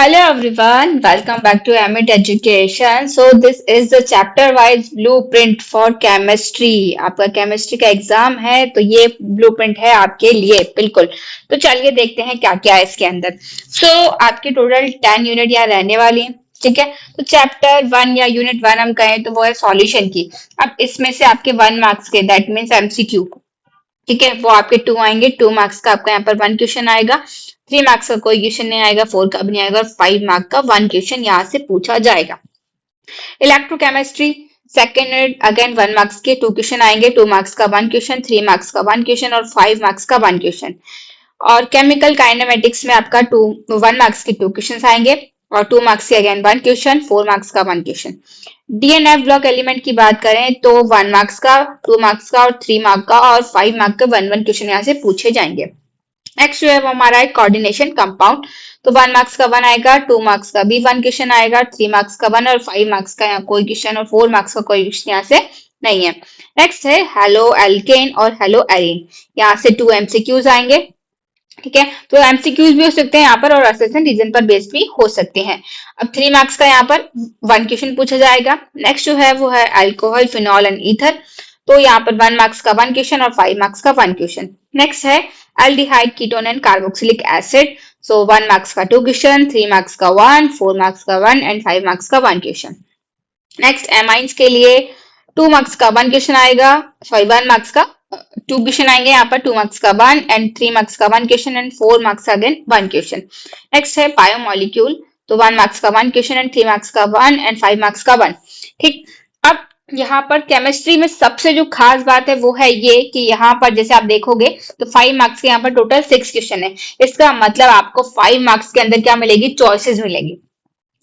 Hello everyone, welcome back to Amit Education. So this is the chapter wise blueprint for chemistry. आपका chemistry का exam है तो ये blueprint है आपके लिए बिल्कुल। तो चलिए देखते हैं क्या क्या है इसके अंदर। आपके टोटल 10 यूनिट यहाँ रहने वाली हैं। ठीक है, तो चैप्टर 1 या यूनिट 1 हम कहें तो वो है सॉल्यूशन की। अब इसमें से आपके 1 मार्क्स के दैट मीन्स एमसीक्यू, ठीक है, वो आपके 2 आएंगे। 2 मार्क्स का आपका यहाँ पर 1 क्वेश्चन आएगा। 3 मार्क्स का कोई क्वेश्चन नहीं आएगा, 4 का भी नहीं आएगा और 5 मार्क का 1 क्वेश्चन यहाँ से पूछा जाएगा। Electrochemistry second unit again 1 marks के 2 क्वेश्चन आएंगे। 2 मार्क्स का 1 क्वेश्चन, 3 मार्क्स का 1 क्वेश्चन और 5 मार्क्स का 1 क्वेश्चन। और केमिकल काइनेमेटिक्स में आपका 1 मार्क्स के 2 क्वेश्चन आएंगे और 2 मार्क्स के अगेन 1 क्वेश्चन, 4 मार्क्स का 1 क्वेश्चन। डीएनएफ ब्लॉक एलिमेंट की बात करें तो 1 मार्क्स का, 2 मार्क्स का और 3 मार्क का और 5 मार्क का 1 1 क्वेश्चन यहाँ से पूछे जाएंगे। नेक्स्ट जो है वो हमारा है कोऑर्डिनेशन कंपाउंड। तो 1 मार्क्स का 1 आएगा, 2 मार्क्स का भी 1 क्वेश्चन आएगा, 3 मार्क्स का 1 और 5 मार्क्स का यहाँ कोई क्वेश्चन और 4 मार्क्स का कोई क्वेश्चन यहाँ से नहीं है। नेक्स्ट है हेलो एल्केन और हेलो एरिन, यहाँ से 2 एमसीक्यूज आएंगे। ठीक है, तो एमसीक्यूज भी हो सकते हैं यहाँ पर और असेसन रीजन पर बेस्ड भी हो सकते हैं। अब 3 मार्क्स का यहाँ पर 1 क्वेश्चन पूछा जाएगा। नेक्स्ट जो है वो है अल्कोहल, फिनॉल एंड ईथर। तो यहाँ पर 1 मार्क्स का 1 क्वेश्चन और 5 मार्क्स का 1 क्वेश्चन। नेक्स्ट है aldehyde, ketone and carboxylic acid. So 1 marks का 2 क्वेश्चन, 3 मार्क्स का 1, 4 मार्क्स का 1 एंड 5 मार्क्स का 1 क्वेश्चन। नेक्स्ट एमाइंस के लिए 2 मार्क्स का 1 क्वेश्चन आएगा, सॉरी 1 मार्क्स का 2 क्वेश्चन आएंगे यहाँ पर, 2 मार्क्स का 1 एंड 3 मार्क्स का 1 क्वेश्चन एंड 4 मार्क्स का अगेन 1 क्वेश्चन। नेक्स्ट है बायोमोलिक्यूल, तो 1 मार्क्स का 1 क्वेश्चन एंड 3 मार्क्स का 1 एंड 5 मार्क्स का 1। ठीक, अब यहाँ पर केमिस्ट्री में सबसे जो खास बात है वो है ये कि यहाँ पर जैसे आप देखोगे तो 5 मार्क्स के यहाँ पर टोटल 6 क्वेश्चन है। इसका मतलब आपको 5 मार्क्स के अंदर क्या मिलेगी, चॉइसेस मिलेगी।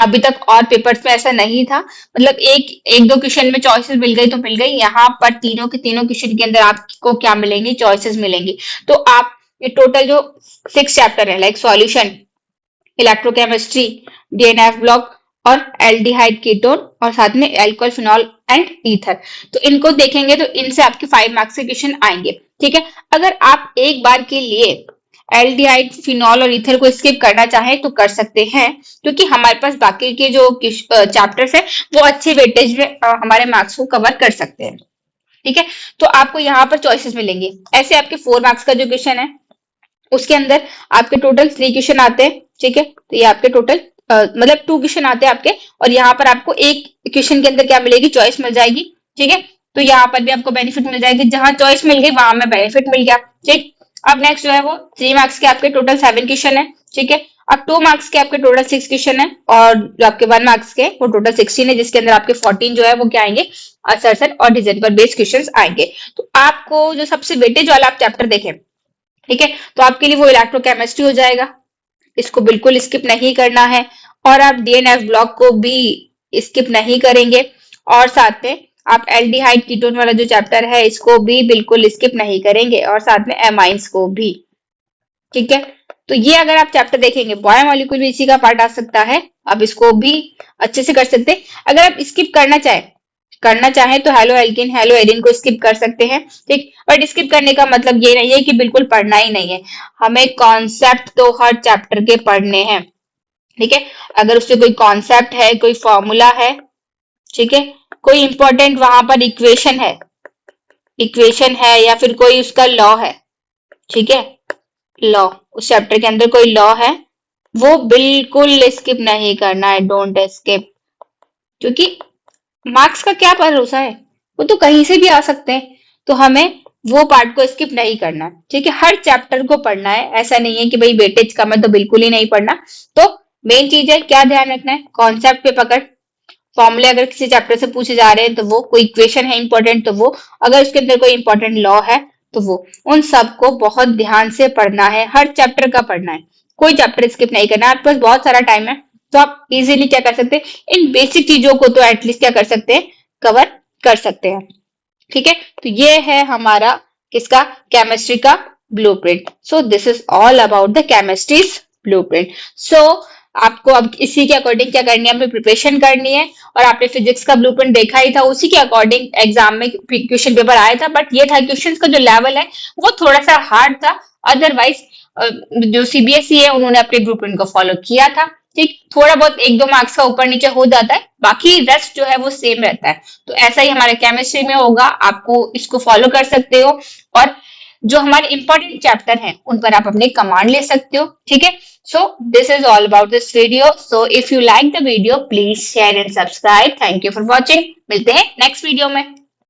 अभी तक और पेपर्स में ऐसा नहीं था, मतलब एक एक दो क्वेश्चन में चॉइसेस मिल गई तो मिल गई, यहाँ पर तीनों के तीनों क्वेश्चन के अंदर आपको क्या मिलेंगी, चॉइसेस मिलेंगी। तो आप ये टोटल जो 6 चैप्टर है like solution, electrochemistry, DNF block और एल्डिहाइड कीटोन और साथ में अल्कोहल, फिनॉल एंड ईथर, तो इनको देखेंगे तो इनसे आपके 5 मार्क्स के क्वेश्चन आएंगे। ठीक है, अगर आप एक बार के लिए एल्डिहाइड, फिनॉल और ईथर को स्किप करना चाहें तो कर सकते हैं, क्योंकि हमारे पास बाकी के जो चैप्टर्स है वो अच्छे वेटेज में हमारे मार्क्स को कवर कर सकते हैं। ठीक है, तो आपको यहाँ पर चॉइसेस मिलेंगे। ऐसे आपके 4 मार्क्स का जो क्वेश्चन है उसके अंदर आपके टोटल 3 क्वेश्चन आते हैं। ठीक है, तो ये आपके टोटल मतलब 2 क्वेश्चन आते हैं आपके, और यहाँ पर आपको एक क्वेश्चन के अंदर क्या मिलेगी, चॉइस मिल जाएगी। ठीक है, तो यहाँ पर भी आपको बेनिफिट मिल जाएगी, जहां चॉइस मिल गई वहां में बेनिफिट मिल गया। ठीक, अब नेक्स्ट जो है वो 3 मार्क्स के आपके टोटल 7 क्वेश्चन है। ठीक है, अब 2 मार्क्स के आपके टोटल 6 क्वेश्चन है और जो आपके 1 मार्क्स के वो टोटल 16 है, जिसके अंदर आपके 14 जो है वो क्या आएंगे, असर्शन और डिजाइन पर बेस्ड क्वेश्चन आएंगे। तो आपको जो सबसे वेटेज वाला आप चैप्टर देखें, ठीक है, तो आपके लिए वो इलेक्ट्रोकेमिस्ट्री हो जाएगा, इसको बिल्कुल स्किप नहीं करना है। और आप डीएनएफ ब्लॉक को भी स्किप नहीं करेंगे, और साथ में आप एल्डिहाइड कीटोन वाला जो चैप्टर है इसको भी बिल्कुल स्किप नहीं करेंगे, और साथ में एमाइंस को भी। ठीक है, तो ये अगर आप चैप्टर देखेंगे, बायोमोलिक्यूल भी इसी का पार्ट आ सकता है, आप इसको भी अच्छे से कर सकते हैं। अगर आप स्किप करना चाहें तो हेलो एल्किन, हेलो एरिन को स्किप कर सकते हैं। ठीक, बट स्किप करने का मतलब ये नहीं है कि बिल्कुल पढ़ना ही नहीं है, हमें कॉन्सेप्ट तो हर चैप्टर के पढ़ने हैं। ठीक है, अगर उससे कोई कॉन्सेप्ट है, कोई फॉर्मूला है, ठीक है, कोई इंपॉर्टेंट वहां पर इक्वेशन है या फिर कोई उसका लॉ है, ठीक है, लॉ, उस चैप्टर के अंदर कोई लॉ है, वो बिल्कुल स्किप नहीं करना है, डोंट स्किप। क्योंकि मार्क्स का क्या भरोसा है, वो तो कहीं से भी आ सकते हैं, तो हमें वो पार्ट को स्किप नहीं करना। ठीक है, हर चैप्टर को पढ़ना है, ऐसा नहीं है कि भाई वेटेज कम है तो बिल्कुल ही नहीं पढ़ना। तो मेन चीज है क्या ध्यान रखना है, कॉन्सेप्ट पे पकड़, फॉर्मूले अगर किसी चैप्टर से पूछे जा रहे हैं तो वो, कोई इक्वेशन है इंपॉर्टेंट तो वो, अगर उसके अंदर कोई इंपॉर्टेंट लॉ है तो वो, उन सबको बहुत ध्यान से पढ़ना है, हर चैप्टर का पढ़ना है, कोई चैप्टर स्किप नहीं करना है। आपके पास बहुत सारा टाइम है, तो आप इजीली क्या कर सकते हैं, इन बेसिक चीजों को तो एटलीस्ट क्या कर सकते हैं, कवर कर सकते हैं। ठीक है, तो ये है हमारा किसका, केमिस्ट्री का blueprint. So this is all about the chemistry's blueprint. So आपको अब इसी के अकॉर्डिंग क्या करनी है, हमें प्रिपरेशन करनी है। और आपने फिजिक्स का ब्लूप्रिंट देखा ही था, उसी के अकॉर्डिंग एग्जाम में क्वेश्चन पेपर आया था, बट ये था क्वेश्चन का जो लेवल है वो थोड़ा सा हार्ड था। अदरवाइज जो सीबीएसई है उन्होंने अपने ब्लूप्रिंट को फॉलो किया था। ठीक, थोड़ा बहुत 1-2 मार्क्स का ऊपर नीचे हो जाता है, बाकी रेस्ट जो है वो सेम रहता है। तो ऐसा ही हमारे केमिस्ट्री में होगा, आपको इसको फॉलो कर सकते हो और जो हमारे इंपॉर्टेंट चैप्टर हैं उन पर आप अपने कमांड ले सकते हो। ठीक है, सो this is all about this video. So if you like the video please share and subscribe. Thank you for watching. मिलते हैं नेक्स्ट वीडियो में।